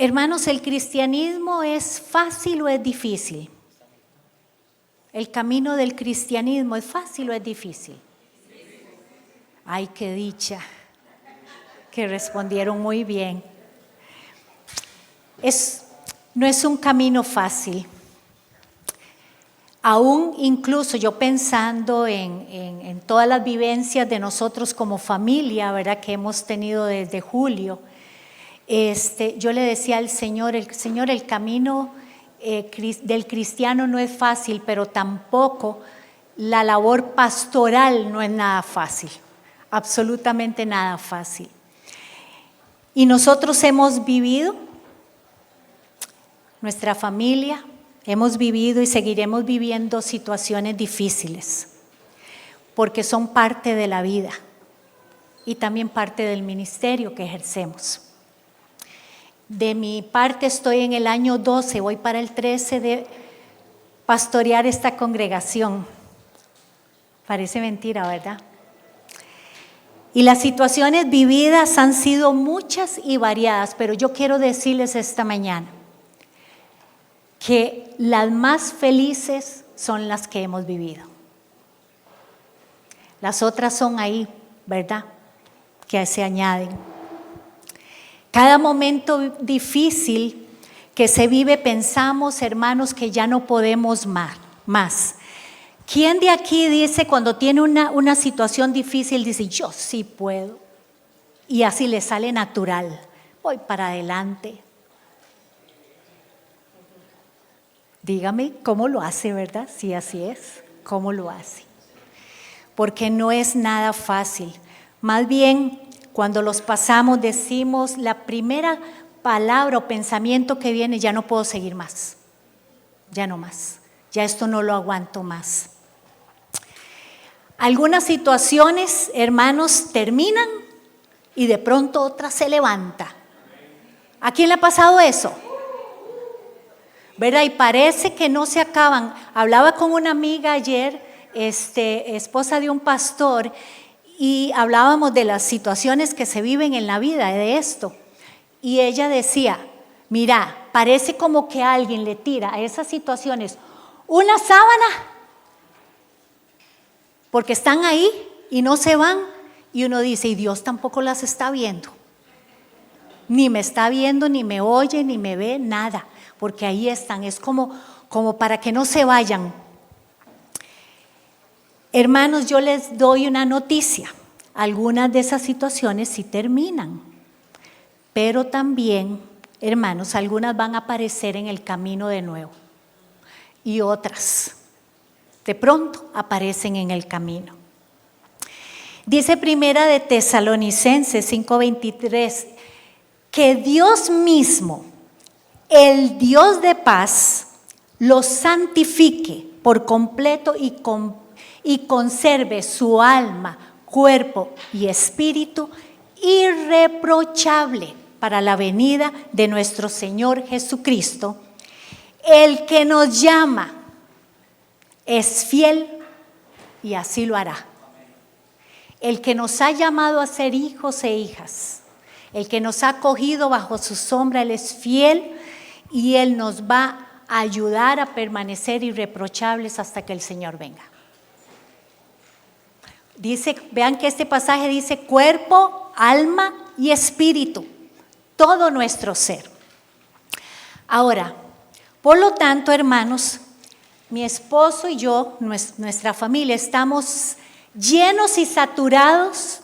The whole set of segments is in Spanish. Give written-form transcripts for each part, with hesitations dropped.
Hermanos, ¿el cristianismo es fácil o es difícil? ¿El camino del cristianismo es fácil o es difícil? Ay, qué dicha, que respondieron muy bien. No es un camino fácil. Aún incluso yo pensando en todas las vivencias de nosotros como familia, ¿verdad?, que hemos tenido desde julio, yo le decía al Señor, el camino del cristiano no es fácil, pero tampoco la labor pastoral no es nada fácil, absolutamente nada fácil. Y nosotros hemos vivido, nuestra familia, hemos vivido y seguiremos viviendo situaciones difíciles, porque son parte de la vida y también parte del ministerio que ejercemos. De mi parte estoy en el año 12, voy para el 13 de pastorear esta congregación. Parece mentira, ¿verdad? Y las situaciones vividas han sido muchas y variadas, pero yo quiero decirles esta mañana que las más felices son las que hemos vivido. Las otras son ahí, ¿verdad?, que se añaden. Cada momento difícil que se vive pensamos, hermanos, que ya no podemos más. ¿Quién de aquí dice cuando tiene una situación difícil, dice yo sí puedo? Y así le sale natural, voy para adelante. Dígame cómo lo hace, ¿verdad? Sí, así es, cómo lo hace. Porque no es nada fácil. Más bien, cuando los pasamos decimos la primera palabra o pensamiento que viene, ya no puedo seguir más, ya no más, ya esto no lo aguanto más. Algunas situaciones, hermanos, terminan y de pronto otra se levanta. ¿A quién le ha pasado eso? ¿Verdad? Y parece que no se acaban. Hablaba con una amiga ayer, esposa de un pastor, y hablábamos de las situaciones que se viven en la vida, de esto. Y ella decía, mira, parece como que alguien le tira a esas situaciones una sábana, porque están ahí y no se van. Y uno dice, y Dios tampoco las está viendo. Ni me está viendo, ni me oye, ni me ve, nada. Porque ahí están, es como para que no se vayan. Hermanos, yo les doy una noticia. Algunas de esas situaciones sí terminan. Pero también, hermanos, algunas van a aparecer en el camino de nuevo. Y otras, de pronto, aparecen en el camino. Dice Primera de Tesalonicenses 5:23, que Dios mismo, el Dios de paz, los santifique por completo y conserve su alma, cuerpo y espíritu irreprochable para la venida de nuestro Señor Jesucristo. El que nos llama es fiel y así lo hará. El que nos ha llamado a ser hijos e hijas, el que nos ha acogido bajo su sombra, Él es fiel y Él nos va a ayudar a permanecer irreprochables hasta que el Señor venga. Dice, vean que este pasaje dice cuerpo, alma y espíritu, todo nuestro ser. Ahora, por lo tanto, hermanos, mi esposo y yo, nuestra familia, estamos llenos y saturados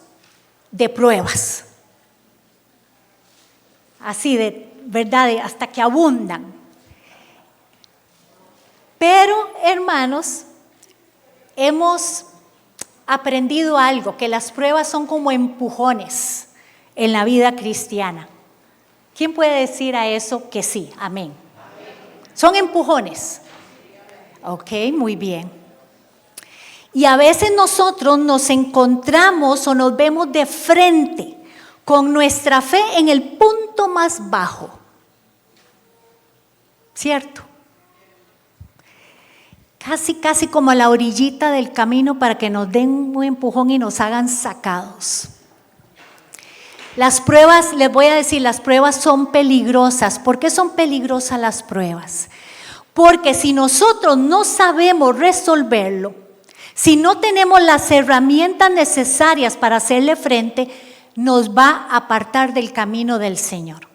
de pruebas. Así de verdad, hasta que abundan. Pero, hermanos, hemos aprendido algo, que las pruebas son como empujones en la vida cristiana. ¿Quién puede decir a eso que sí? Amén. ¿Son empujones? Ok, muy bien. Y a veces nosotros nos encontramos o nos vemos de frente con nuestra fe en el punto más bajo. ¿Cierto? Casi como a la orillita del camino para que nos den un empujón y nos hagan sacados. Las pruebas, les voy a decir, las pruebas son peligrosas. ¿Por qué son peligrosas las pruebas? Porque si nosotros no sabemos resolverlo, si no tenemos las herramientas necesarias para hacerle frente, nos va a apartar del camino del Señor.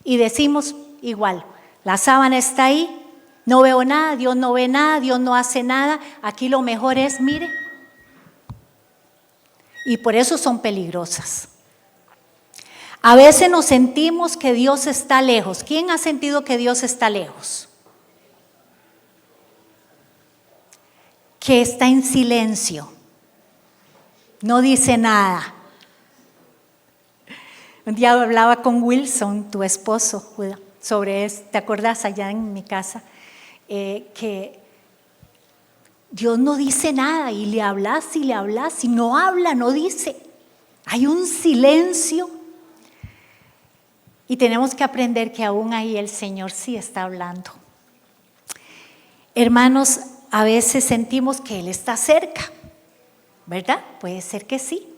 Y decimos igual, la sábana está ahí, no veo nada, Dios no ve nada, Dios no hace nada, aquí lo mejor es, mire. Y por eso son peligrosas. A veces nos sentimos que Dios está lejos. ¿Quién ha sentido que Dios está lejos? Que está en silencio, no dice nada. Un día hablaba con Wilson, tu esposo, sobre esto, ¿te acuerdas allá en mi casa? Que Dios no dice nada y le hablas y no habla, no dice. Hay un silencio. Y tenemos que aprender que aún ahí el Señor sí está hablando. Hermanos, a veces sentimos que Él está cerca, ¿verdad? Puede ser que sí.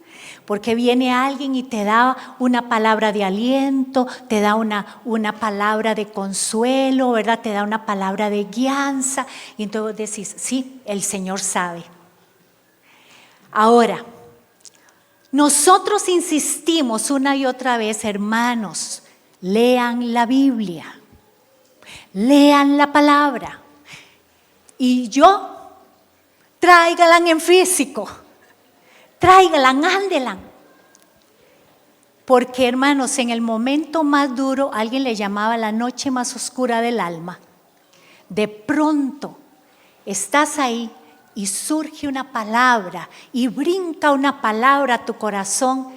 Porque viene alguien y te da una palabra de aliento, te da una palabra de consuelo, ¿verdad? Te da una palabra de guianza. Y entonces decís, sí, el Señor sabe. Ahora, nosotros insistimos una y otra vez, hermanos, lean la Biblia, lean la palabra. Y tráigalan en físico. Tráigalan, ándelan. Porque, hermanos, en el momento más duro, alguien le llamaba la noche más oscura del alma. De pronto, estás ahí y surge una palabra y brinca una palabra a tu corazón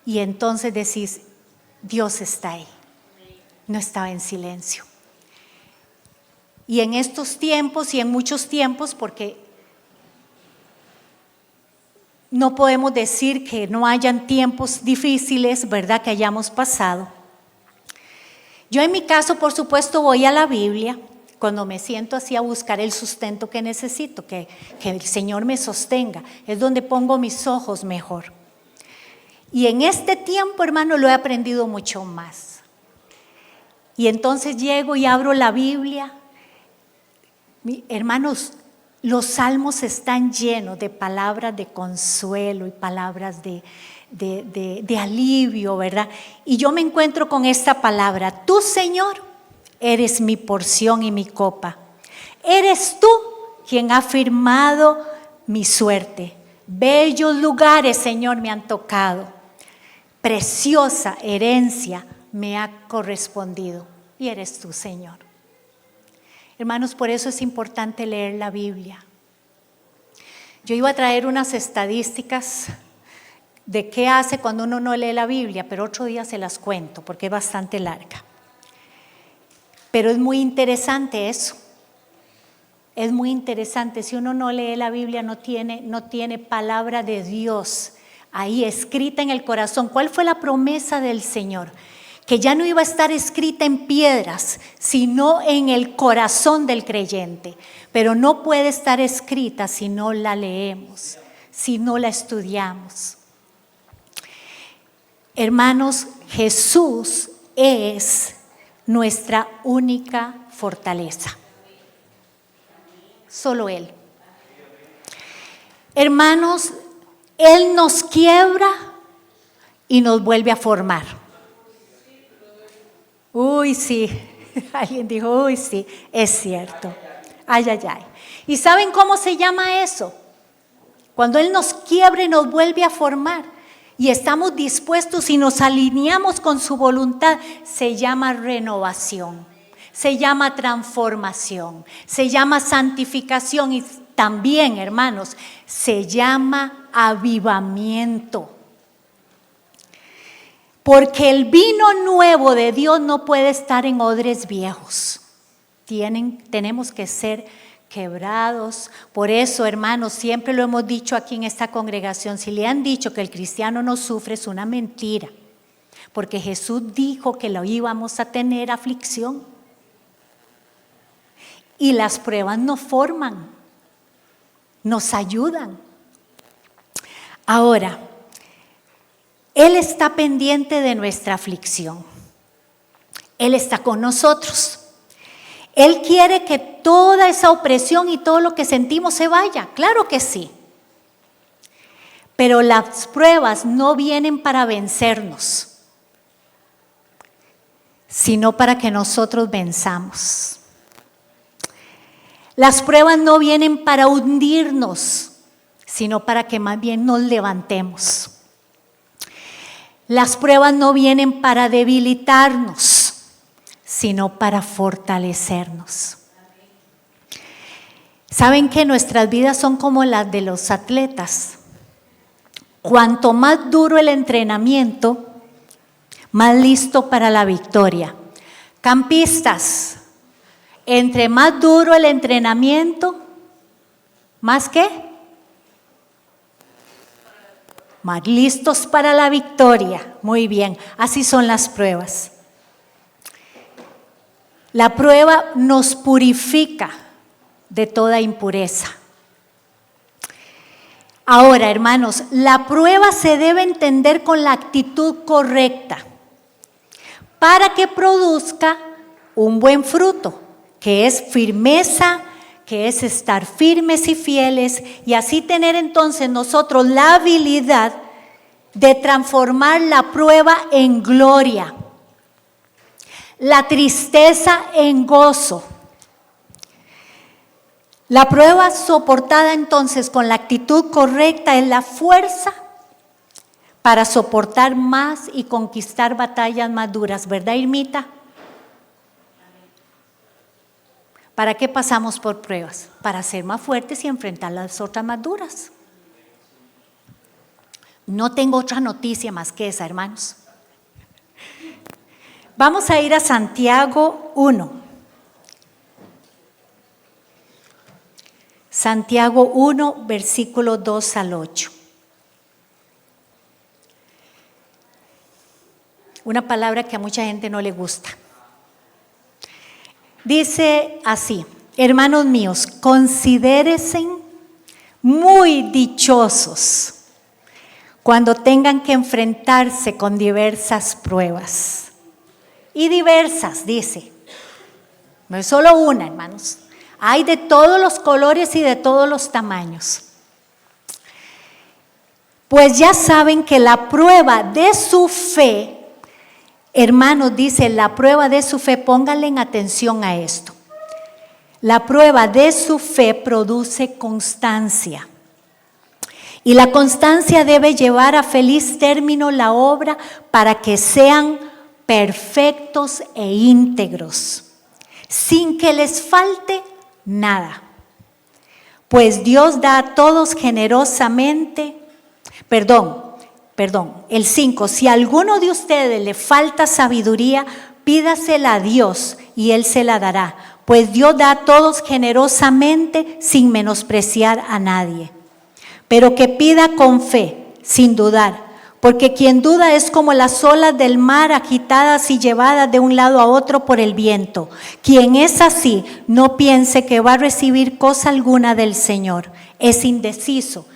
y entonces decís, Dios está ahí. No estaba en silencio. Y en estos tiempos y en muchos tiempos, porque no podemos decir que no hayan tiempos difíciles, ¿verdad?, que hayamos pasado. Yo en mi caso, por supuesto, voy a la Biblia cuando me siento así a buscar el sustento que necesito, que el Señor me sostenga. Es donde pongo mis ojos mejor. Y en este tiempo, hermano, lo he aprendido mucho más. Y entonces llego y abro la Biblia. Hermanos, los salmos están llenos de palabras de consuelo y palabras de alivio, ¿verdad? Y yo me encuentro con esta palabra: tú, Señor, eres mi porción y mi copa. Eres tú quien ha firmado mi suerte. Bellos lugares, Señor, me han tocado. Preciosa herencia me ha correspondido. Y eres tú, Señor. Hermanos, por eso es importante leer la Biblia. Yo iba a traer unas estadísticas de qué hace cuando uno no lee la Biblia, pero otro día se las cuento porque es bastante larga. Pero es muy interesante eso. Es muy interesante. Si uno no lee la Biblia, no tiene palabra de Dios ahí escrita en el corazón. ¿Cuál fue la promesa del Señor? Que ya no iba a estar escrita en piedras, sino en el corazón del creyente. Pero no puede estar escrita si no la leemos, si no la estudiamos. Hermanos, Jesús es nuestra única fortaleza. Solo Él. Hermanos, Él nos quiebra y nos vuelve a formar. Uy, sí. Alguien dijo, uy, sí, es cierto. Ay, ay, ay. ¿Y saben cómo se llama eso? Cuando Él nos quiebra y nos vuelve a formar y estamos dispuestos y nos alineamos con su voluntad, se llama renovación, se llama transformación, se llama santificación y también, hermanos, se llama avivamiento. Porque el vino nuevo de Dios no puede estar en odres viejos. Tenemos que ser quebrados. Por eso, hermanos, siempre lo hemos dicho aquí en esta congregación, si le han dicho que el cristiano no sufre, es una mentira. Porque Jesús dijo que lo íbamos a tener aflicción. Y las pruebas nos forman, nos ayudan. Ahora, Él está pendiente de nuestra aflicción. Él está con nosotros. Él quiere que toda esa opresión y todo lo que sentimos se vaya. Claro que sí. Pero las pruebas no vienen para vencernos, sino para que nosotros venzamos. Las pruebas no vienen para hundirnos, sino para que más bien nos levantemos. Las pruebas no vienen para debilitarnos, sino para fortalecernos. ¿Saben que nuestras vidas son como las de los atletas? Cuanto más duro el entrenamiento, más listo para la victoria. Campistas, entre más duro el entrenamiento, ¿más qué? Más listos para la victoria. Muy bien, así son las pruebas. La prueba nos purifica de toda impureza. Ahora, hermanos, la prueba se debe entender con la actitud correcta para que produzca un buen fruto, que es firmeza, que es estar firmes y fieles, y así tener entonces nosotros la habilidad de transformar la prueba en gloria, la tristeza en gozo. La prueba soportada entonces con la actitud correcta es la fuerza para soportar más y conquistar batallas más duras, ¿verdad, Irmita? ¿Para qué pasamos por pruebas? Para ser más fuertes y enfrentar las otras más duras. No tengo otra noticia más que esa, hermanos. Vamos a ir a Santiago 1. Santiago 1, versículo 2 al 8. Una palabra que a mucha gente no le gusta. Dice así: hermanos míos, considérense muy dichosos cuando tengan que enfrentarse con diversas pruebas. Y diversas, dice. No es solo una, hermanos. Hay de todos los colores y de todos los tamaños. Pues ya saben que la prueba de su fe, hermanos, dice, la prueba de su fe, pónganle en atención a esto. La prueba de su fe produce constancia. Y la constancia debe llevar a feliz término la obra para que sean perfectos e íntegros, sin que les falte nada. Pues Dios da a todos generosamente, el 5, si a alguno de ustedes le falta sabiduría, pídasela a Dios y Él se la dará. Pues Dios da a todos generosamente sin menospreciar a nadie. Pero que pida con fe, sin dudar. Porque quien duda es como las olas del mar agitadas y llevadas de un lado a otro por el viento. Quien es así, no piense que va a recibir cosa alguna del Señor. Es indeciso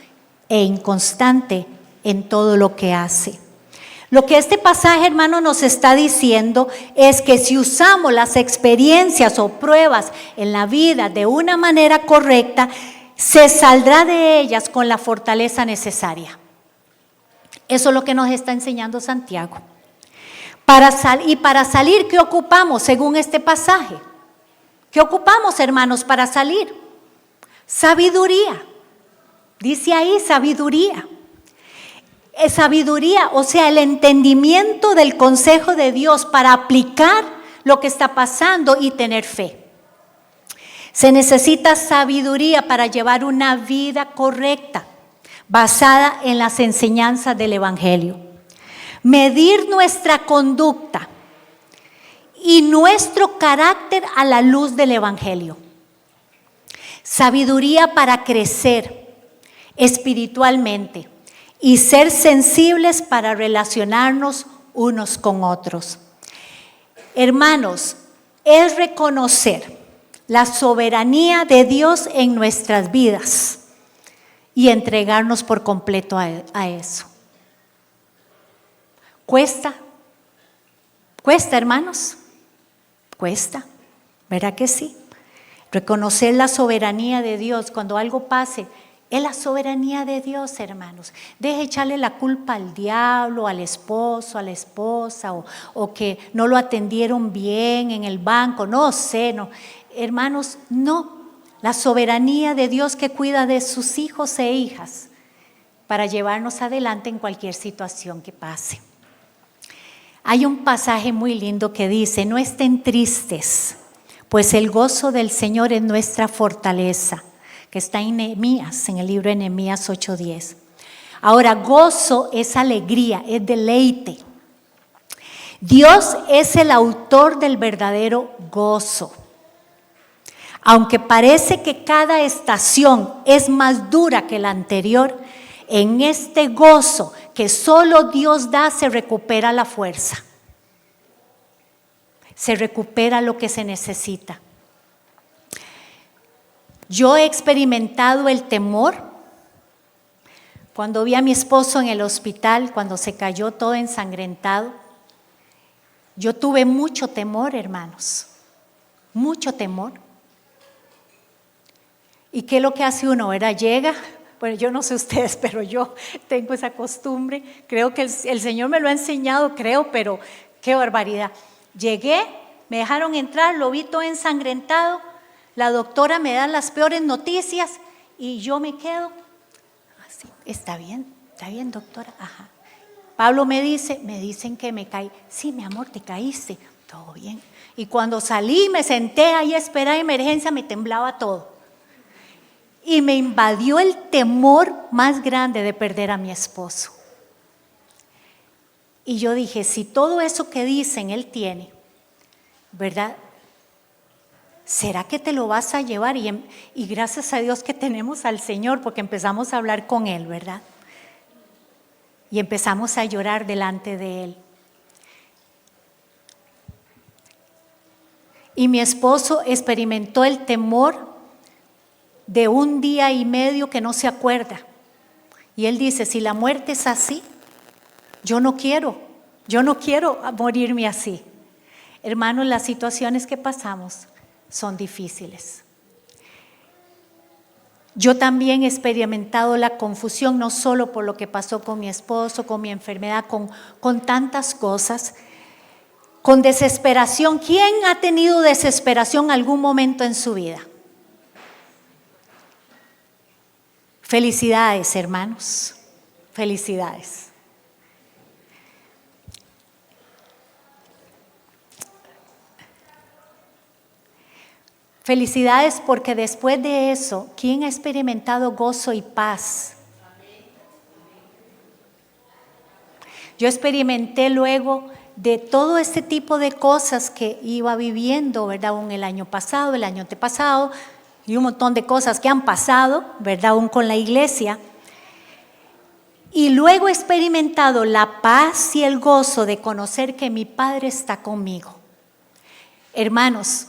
e inconstante en todo lo que hace. Lo que este pasaje, hermano, nos está diciendo es que si usamos las experiencias o pruebas en la vida de una manera correcta, se saldrá de ellas con la fortaleza necesaria. Eso es lo que nos está enseñando Santiago. Para salir, ¿qué ocupamos según este pasaje? ¿Qué ocupamos, hermanos, para salir? Sabiduría. Dice ahí sabiduría. Sabiduría, o sea, el entendimiento del consejo de Dios para aplicar lo que está pasando y tener fe. Se necesita sabiduría para llevar una vida correcta, basada en las enseñanzas del Evangelio. Medir nuestra conducta y nuestro carácter a la luz del Evangelio. Sabiduría para crecer espiritualmente y ser sensibles para relacionarnos unos con otros. Hermanos, es reconocer la soberanía de Dios en nuestras vidas y entregarnos por completo a eso. ¿Cuesta? ¿Cuesta, hermanos? Cuesta, ¿verdad que sí? Reconocer la soberanía de Dios cuando algo pase. Es la soberanía de Dios, hermanos. Deje echarle la culpa al diablo, al esposo, a la esposa, o que no lo atendieron bien en el banco, no sé, no. Hermanos, no. La soberanía de Dios que cuida de sus hijos e hijas para llevarnos adelante en cualquier situación que pase. Hay un pasaje muy lindo que dice: no estén tristes, pues el gozo del Señor es nuestra fortaleza, que está en Nehemías, en el libro de Nehemías 8:10. Ahora, gozo es alegría, es deleite. Dios es el autor del verdadero gozo. Aunque parece que cada estación es más dura que la anterior, en este gozo que solo Dios da se recupera la fuerza. Se recupera lo que se necesita. Yo he experimentado el temor cuando vi a mi esposo en el hospital, cuando se cayó todo ensangrentado. Yo tuve mucho temor, hermanos, mucho temor. ¿Y qué es lo que hace uno? Llega, bueno, yo no sé ustedes, pero yo tengo esa costumbre. Creo que el Señor me lo ha enseñado, pero qué barbaridad. Llegué, me dejaron entrar, lo vi todo ensangrentado. La doctora me da las peores noticias y yo me quedo así. Está bien, doctora. Ajá. Pablo me dicen que me caí. Sí, mi amor, te caíste. Todo bien. Y cuando salí, me senté ahí a esperar emergencia, me temblaba todo. Y me invadió el temor más grande de perder a mi esposo. Y yo dije, si todo eso que dicen él tiene, ¿verdad? ¿Será que te lo vas a llevar? Y gracias a Dios que tenemos al Señor, porque empezamos a hablar con Él, ¿verdad? Y empezamos a llorar delante de Él. Y mi esposo experimentó el temor de 1 día y medio que no se acuerda. Y él dice, si la muerte es así, yo no quiero morirme así. Hermanos, las situaciones que pasamos son difíciles. Yo también he experimentado la confusión, no solo por lo que pasó con mi esposo, con mi enfermedad, con tantas cosas, con desesperación. ¿Quién ha tenido desesperación algún momento en su vida? Felicidades, hermanos, felicidades. Felicidades porque después de eso, ¿quién ha experimentado gozo y paz? Yo experimenté luego de todo este tipo de cosas que iba viviendo, ¿verdad? Aún el año pasado, el año antepasado, y un montón de cosas que han pasado, ¿verdad? Aún con la iglesia. Y luego he experimentado la paz y el gozo de conocer que mi Padre está conmigo. Hermanos,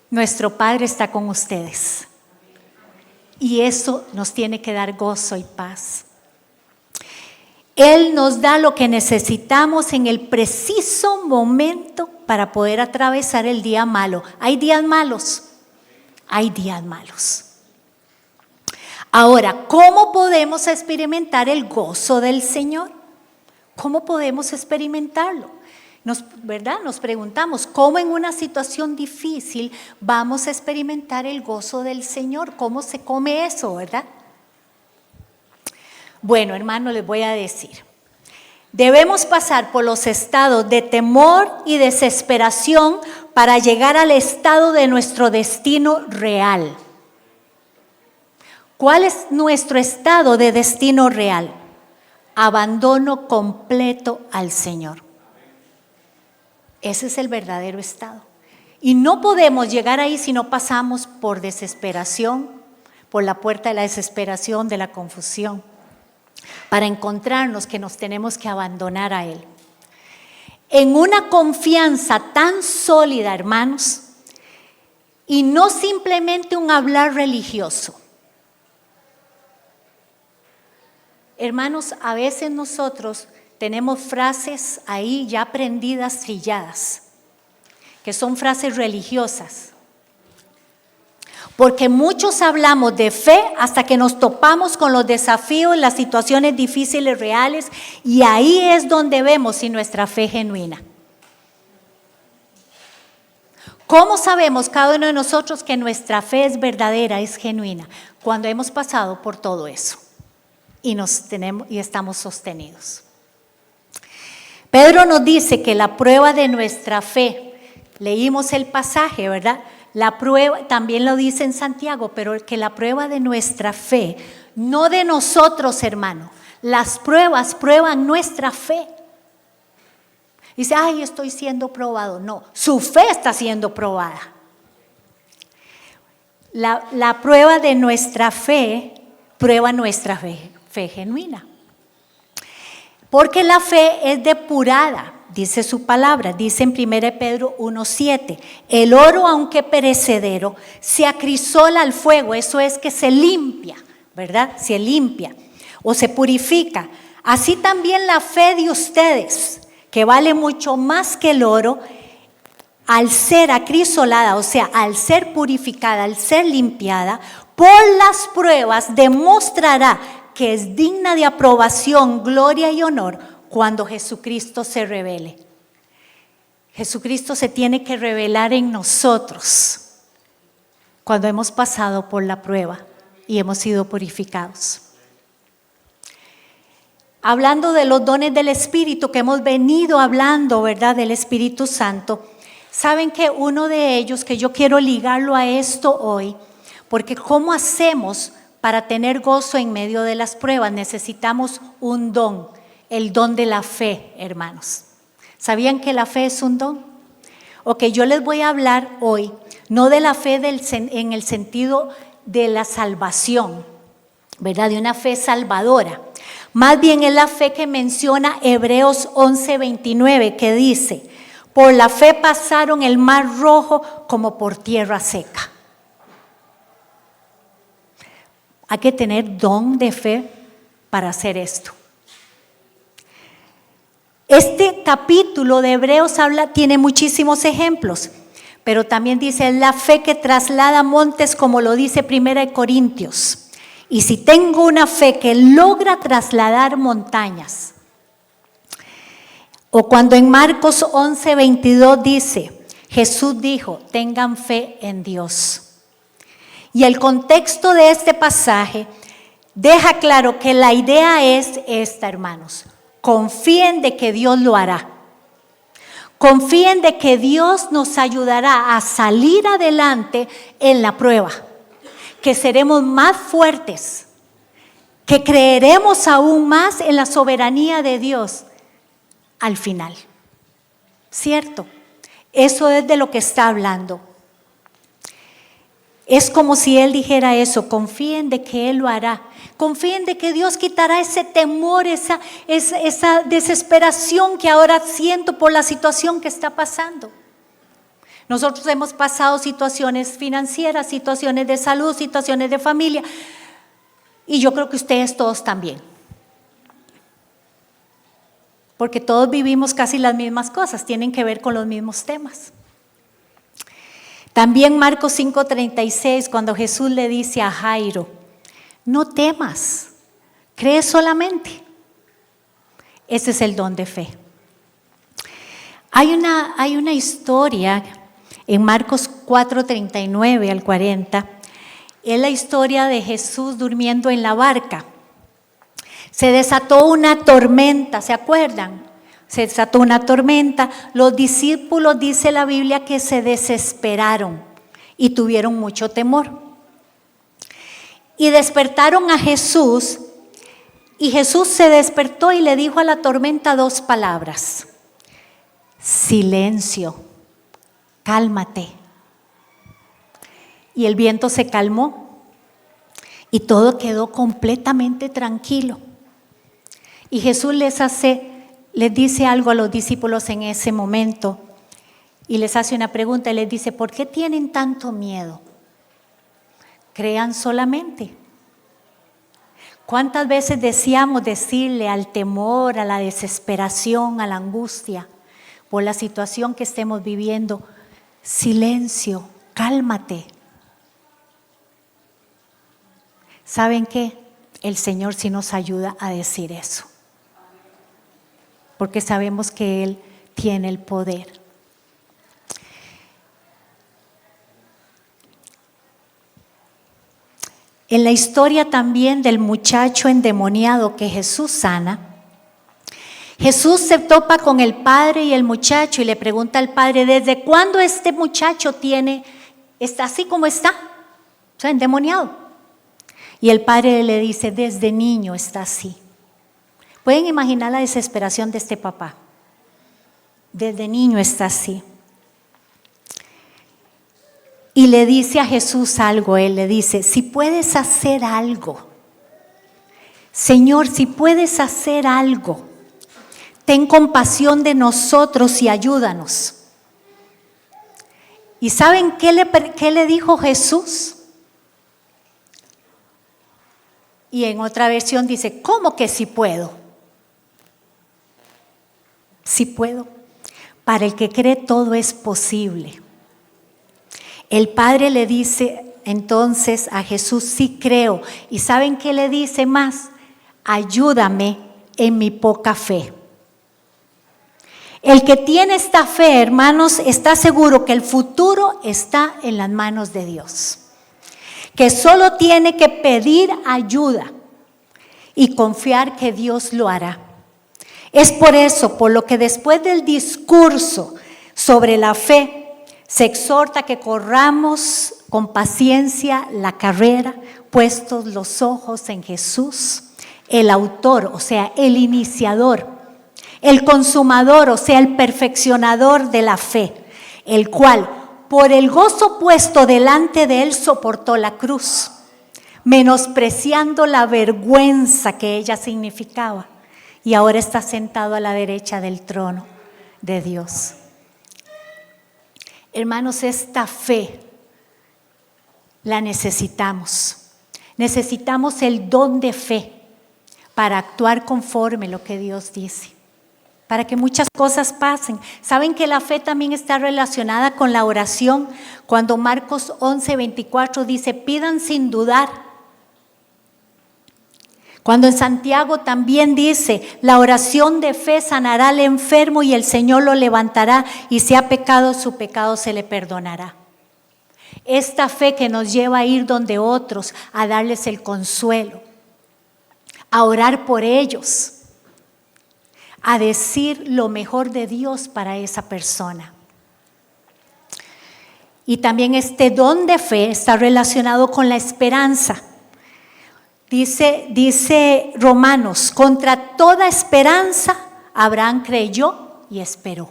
nuestro Padre está con ustedes. Y eso nos tiene que dar gozo y paz. Él nos da lo que necesitamos en el preciso momento para poder atravesar el día malo. Hay días malos. Hay días malos. Ahora, ¿cómo podemos experimentar el gozo del Señor? ¿Cómo podemos experimentarlo? ¿Verdad? Nos preguntamos, ¿cómo en una situación difícil vamos a experimentar el gozo del Señor? ¿Cómo se come eso, verdad? Bueno, hermanos, les voy a decir. Debemos pasar por los estados de temor y desesperación para llegar al estado de nuestro destino real. ¿Cuál es nuestro estado de destino real? Abandono completo al Señor. Ese es el verdadero estado. Y no podemos llegar ahí si no pasamos por desesperación, por la puerta de la desesperación, de la confusión, para encontrarnos que nos tenemos que abandonar a Él. En una confianza tan sólida, hermanos, y no simplemente un hablar religioso. Hermanos, a veces nosotros tenemos frases ahí ya aprendidas, trilladas, que son frases religiosas. Porque muchos hablamos de fe hasta que nos topamos con los desafíos, las situaciones difíciles reales, y ahí es donde vemos si nuestra fe es genuina. ¿Cómo sabemos cada uno de nosotros que nuestra fe es verdadera, es genuina? Cuando hemos pasado por todo eso y estamos sostenidos. Pedro nos dice que la prueba de nuestra fe, leímos el pasaje, ¿verdad? La prueba, también lo dice en Santiago, pero que la prueba de nuestra fe, no de nosotros, hermano, las pruebas prueban nuestra fe. Dice, ay, estoy siendo probado. No, su fe está siendo probada. La prueba de nuestra fe prueba nuestra fe genuina. Porque la fe es depurada, dice su palabra, dice en 1 Pedro 1:7. El oro, aunque perecedero, se acrisola al fuego, eso es que se limpia, ¿verdad? Se limpia o se purifica. Así también la fe de ustedes, que vale mucho más que el oro, al ser acrisolada, o sea, al ser purificada, al ser limpiada, por las pruebas demostrará que es digna de aprobación, gloria y honor cuando Jesucristo se revele. Jesucristo se tiene que revelar en nosotros cuando hemos pasado por la prueba y hemos sido purificados. Hablando de los dones del Espíritu que hemos venido hablando, ¿verdad? Del Espíritu Santo. Saben que uno de ellos, que yo quiero ligarlo a esto hoy, porque ¿cómo hacemos para tener gozo en medio de las pruebas? Necesitamos un don, el don de la fe, hermanos. ¿Sabían que la fe es un don? Ok, yo les voy a hablar hoy, no de la fe en el sentido de la salvación, ¿verdad? De una fe salvadora. Más bien es la fe que menciona Hebreos 11:29, que dice, por la fe pasaron el mar rojo como por tierra seca. Hay que tener don de fe para hacer esto. Este capítulo de Hebreos tiene muchísimos ejemplos, pero también dice, es la fe que traslada montes, como lo dice 1 Corintios. Y si tengo una fe que logra trasladar montañas. O cuando en Marcos 11:22 dice, Jesús dijo, tengan fe en Dios. Y el contexto de este pasaje deja claro que la idea es esta, hermanos. Confíen de que Dios lo hará. Confíen de que Dios nos ayudará a salir adelante en la prueba. Que seremos más fuertes, que creeremos aún más en la soberanía de Dios al final. ¿Cierto? Eso es de lo que está hablando. Es como si Él dijera eso, confíen de que Él lo hará. Confíen de que Dios quitará ese temor, esa desesperación que ahora siento por la situación que está pasando. Nosotros hemos pasado situaciones financieras, situaciones de salud, situaciones de familia, y yo creo que ustedes todos también. Porque todos vivimos casi las mismas cosas, tienen que ver con los mismos temas. También Marcos 5:36, cuando Jesús le dice a Jairo, no temas, cree solamente. Ese es el don de fe. Hay una historia en Marcos 4:39 al 40, es la historia de Jesús durmiendo en la barca. Se desató una tormenta, ¿se acuerdan? Se desató una tormenta. Los discípulos, dice la Biblia, que se desesperaron y tuvieron mucho temor. Y despertaron a Jesús, y Jesús se despertó y le dijo a la tormenta dos palabras: silencio, cálmate. Y el viento se calmó y todo quedó completamente tranquilo. Y Jesús les dice algo a los discípulos en ese momento y les hace una pregunta y les dice: ¿por qué tienen tanto miedo? Crean solamente. ¿Cuántas veces deseamos decirle al temor, a la desesperación, a la angustia por la situación que estemos viviendo: silencio, cálmate? ¿Saben qué? El Señor sí nos ayuda a decir eso, porque sabemos que Él tiene el poder. En la historia también del muchacho endemoniado que Jesús sana, Jesús se topa con el padre y el muchacho y le pregunta al padre: ¿desde cuándo este muchacho está así como está? O sea, endemoniado. Y el padre le dice: desde niño está así. ¿Pueden imaginar la desesperación de este papá? Desde niño está así. Y le dice a Jesús algo, él le dice: si puedes hacer algo, Señor, si puedes hacer algo, ten compasión de nosotros y ayúdanos. ¿Y saben qué le dijo Jesús? Y en otra versión dice: ¿cómo que sí puedo? Sí puedo. Para el que cree todo es posible. El Padre le dice entonces a Jesús: sí creo. ¿Y saben qué le dice más? Ayúdame en mi poca fe. El que tiene esta fe, hermanos, está seguro que el futuro está en las manos de Dios, que solo tiene que pedir ayuda y confiar que Dios lo hará. Es por eso, por lo que después del discurso sobre la fe, se exhorta que corramos con paciencia la carrera, puestos los ojos en Jesús, el autor, o sea, el iniciador, el consumador, o sea, el perfeccionador de la fe, el cual, por el gozo puesto delante de él, soportó la cruz, menospreciando la vergüenza que ella significaba, y ahora está sentado a la derecha del trono de Dios. Hermanos, esta fe la necesitamos. Necesitamos el don de fe para actuar conforme lo que Dios dice, para que muchas cosas pasen. ¿Saben que la fe también está relacionada con la oración? Cuando Marcos 11:24 dice: pidan sin dudar. Cuando en Santiago también dice: la oración de fe sanará al enfermo y el Señor lo levantará, y si ha pecado, su pecado se le perdonará. Esta fe que nos lleva a ir donde otros, a darles el consuelo, a orar por ellos, a decir lo mejor de Dios para esa persona. Y también este don de fe está relacionado con la esperanza. Dice Romanos: contra toda esperanza Abraham creyó y esperó.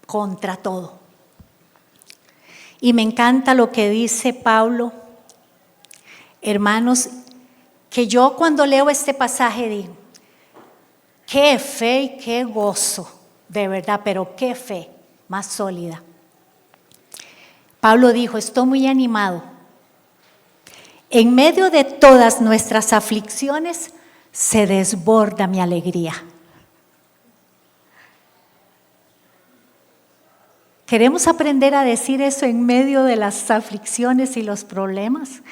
Contra todo. Y me encanta lo que dice Pablo, hermanos, que yo cuando leo este pasaje digo: qué fe y qué gozo, de verdad, pero qué fe más sólida. Pablo dijo: estoy muy animado. En medio de todas nuestras aflicciones se desborda mi alegría. ¿Queremos aprender a decir eso en medio de las aflicciones y los problemas?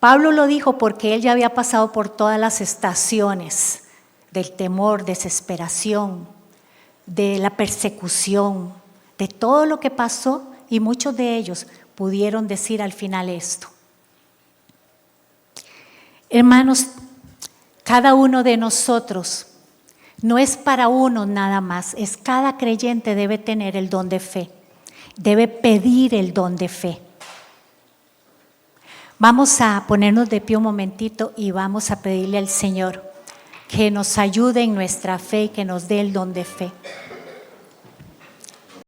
Pablo lo dijo porque él ya había pasado por todas las estaciones del temor, desesperación, de la persecución, de todo lo que pasó, y muchos de ellos pudieron decir al final esto. Hermanos, cada uno de nosotros no es para uno nada más, es cada creyente debe tener el don de fe, debe pedir el don de fe. Vamos a ponernos de pie un momentito y vamos a pedirle al Señor que nos ayude en nuestra fe y que nos dé el don de fe.